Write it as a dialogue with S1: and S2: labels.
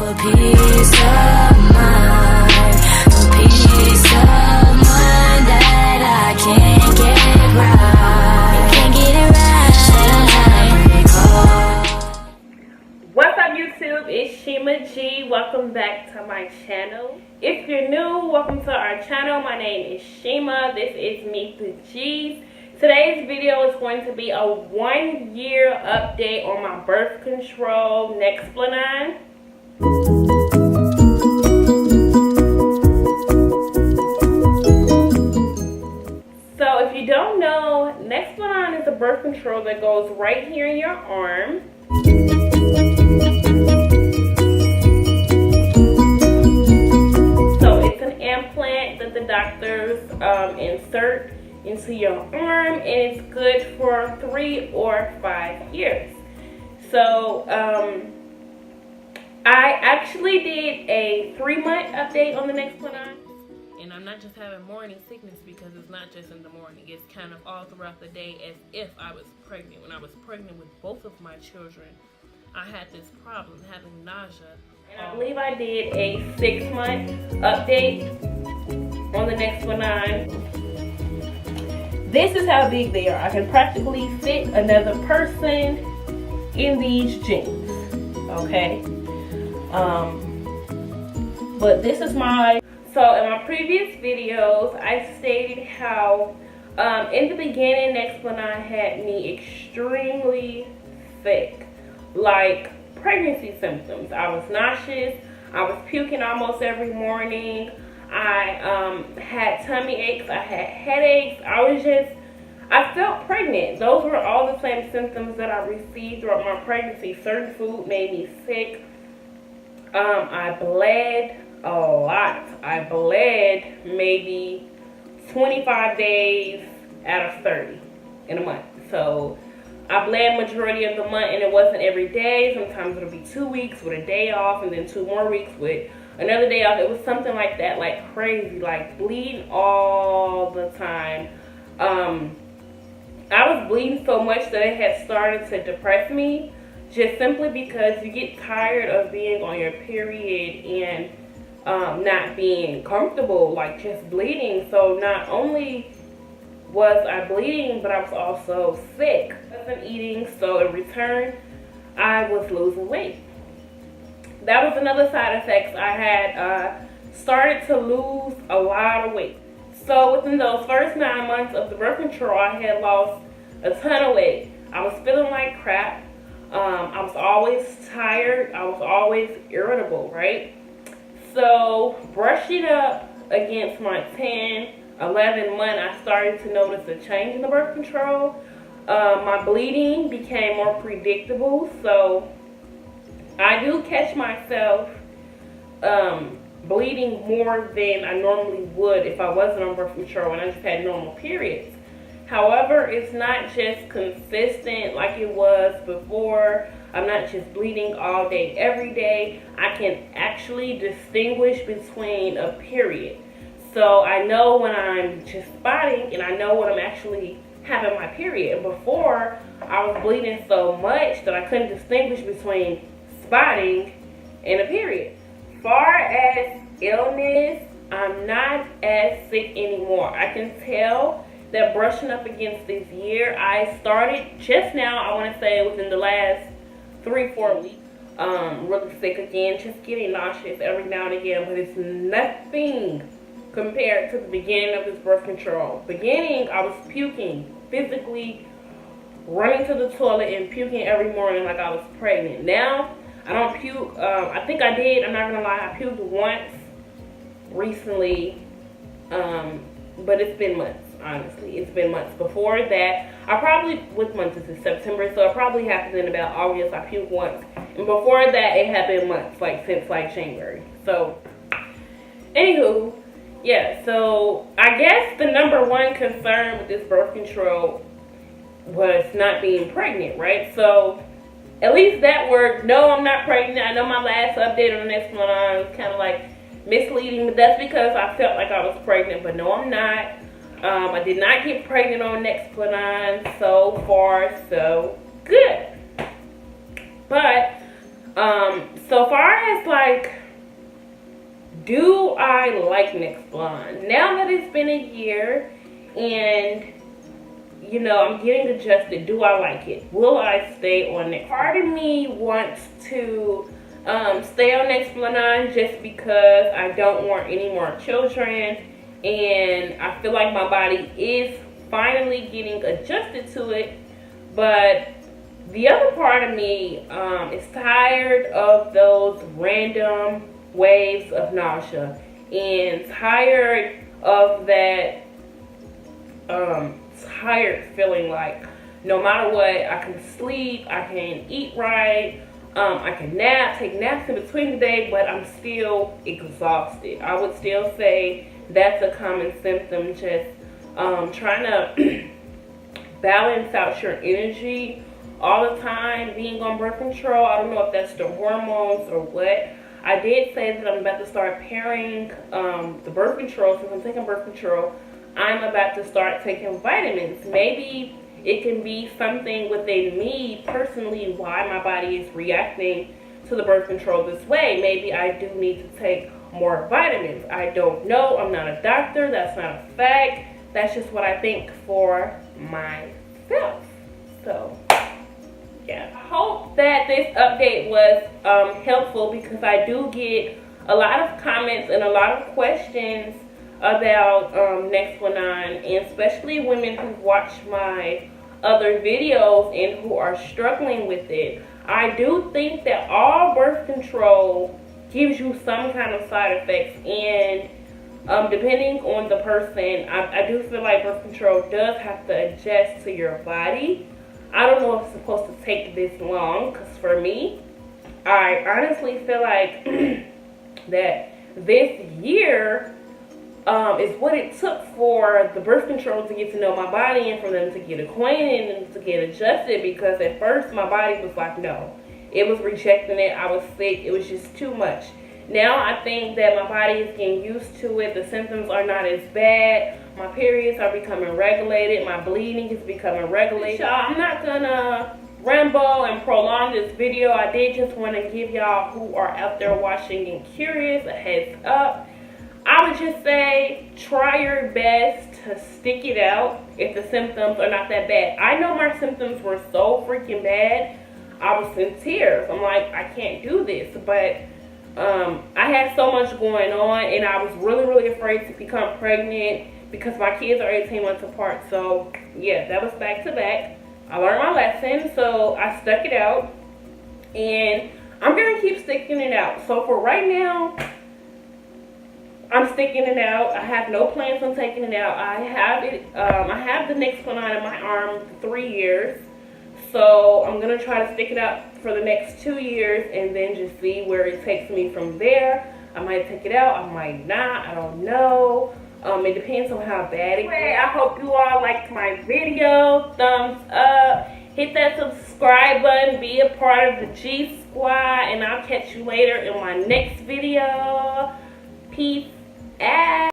S1: for peace of mind, for peace of mind that I can't get right, can't get it right.
S2: What's up, YouTube? It's Shima G. Welcome back to my channel. If you're new, welcome to our channel. My name is Shima. This is Meet the G's. Today's video is going to be a 1-year update on my birth control, Nexplanon. So if you don't know, Nexplanon is a birth control that goes right here in your arm. So it's an implant that the doctors insert into your arm, and it's good for 3 or 5 years. So I actually did a 3-month update on the Nexplanon. And I'm not just having morning sickness because it's not just in the morning. It's kind of all throughout the day, as if I was pregnant. When I was pregnant with both of my children, I had this problem, having nausea. And I believe I did a 6-month update on the Nexplanon. This is how big they are. I can practically fit another person in these jeans, okay? But this is my... So in my previous videos, I stated how in the beginning, Nexplanon had me extremely sick, like pregnancy symptoms. I was nauseous. I was puking almost every morning. I had tummy aches. I had headaches. I felt pregnant. Those were all the same symptoms that I received throughout my pregnancy. Certain food made me sick. I bled a lot. I bled maybe 25 days out of 30 in a month. So I bled majority of the month, and it wasn't every day. Sometimes it'll be 2 weeks with a day off, and then 2 more weeks with another day off. It was something like that, like crazy, like bleeding all the time. I was bleeding so much that it had started to depress me, just simply because you get tired of being on your period and not being comfortable, like just bleeding. So not only was I bleeding, but I was also sick. I wasn't eating, so in return, I was losing weight. That was another side effect. I had started to lose a lot of weight. So within those first 9 months of the birth control, I had lost a ton of weight. I was feeling like crap. I was always tired. I was always irritable, right? So brushing up against my 10, 11 month, I started to notice a change in the birth control. My bleeding became more predictable. So I do catch myself bleeding more than I normally would if I wasn't on birth control and I just had normal periods. However, it's not just consistent like it was before. I'm not just bleeding all day, every day. I can actually distinguish between a period. So I know when I'm just spotting, and I know when I'm actually having my period. And before, I was bleeding so much that I couldn't distinguish between spotting and a period. As far as illness, I'm not as sick anymore. I can tell that brushing up against this year, I started just now, I want to say within the last 3-4 weeks, really sick again, just getting nauseous every now and again, but it's nothing compared to the beginning of this birth control. Beginning, I was puking, physically running to the toilet and puking every morning like I was pregnant. Now, I don't puke. I think I did, I'm not gonna lie, I puked once recently, but it's been months. Honestly, it's been months. Before that, what month is it? September, so it probably happened in about August. I puked once, and before that, it had been months, like since like January. So, anywho, yeah. So I guess the #1 concern with this birth control was not being pregnant, right? So at least that worked. No, I'm not pregnant. I know my last update on the Nexplanon was kind of like misleading, but that's because I felt like I was pregnant. But no, I'm not. I did not get pregnant on Nexplanon. So far, so good. But So far as like, do I like Nexplanon? Now that it's been a year and you know I'm getting adjusted, do I like it? Will I stay on Nexplanon? Part of me wants to stay on Nexplanon just because I don't want any more children, and I feel like my body is finally getting adjusted to it. But the other part of me is tired of those random waves of nausea and tired of that tired feeling like no matter what, I can sleep, I can eat right, I can nap, take naps in between the day, but I'm still exhausted. I would still say that's a common symptom, just trying to balance out your energy all the time, being on birth control. I don't know if that's the hormones or what. I did say that I'm about to start pairing the birth control. Since I'm taking birth control, I'm about to start taking vitamins. Maybe it can be something within me personally why my body is reacting to the birth control this way. Maybe I do need to take more vitamins. I don't know. I'm not a doctor. That's not a fact. That's just what I think for myself. So yeah, I hope that this update was helpful, because I do get a lot of comments and a lot of questions about Nexplanon, and especially women who watch my other videos and who are struggling with it. I do think that all birth control gives you some kind of side effects, and depending on the person, I do feel like birth control does have to adjust to your body. I don't know if it's supposed to take this long, because for me, I honestly feel like that this year is what it took for the birth control to get to know my body and for them to get acquainted and to get adjusted, because at first my body was like, no. It was rejecting it. I was sick. It was just too much. Now I think that my body is getting used to it. The symptoms are not as bad. My periods are becoming regulated. My bleeding is becoming regulated. Y'all, I'm not gonna ramble and prolong this video. I did just want to give y'all who are out there watching and curious a heads up. I would just say try your best to stick it out if the symptoms are not that bad. I know my symptoms were so freaking bad. I was in tears. I'm like, I can't do this. But I had so much going on, and I was really, really afraid to become pregnant because my kids are 18 months apart. So yeah, that was back to back. I learned my lesson, so I stuck it out, and I'm gonna keep sticking it out. So for right now, I'm sticking it out. I have no plans on taking it out. I have it. I have the Nexplanon in my arm for 3 years, so I'm gonna try to stick it out for the next 2 years, and then just see where it takes me from there. I might take it out. I might not. I don't know. It depends on how bad it is. I hope you all liked my video. Thumbs up. Hit that subscribe button. Be a part of the G Squad. And I'll catch you later in my next video. Peace out.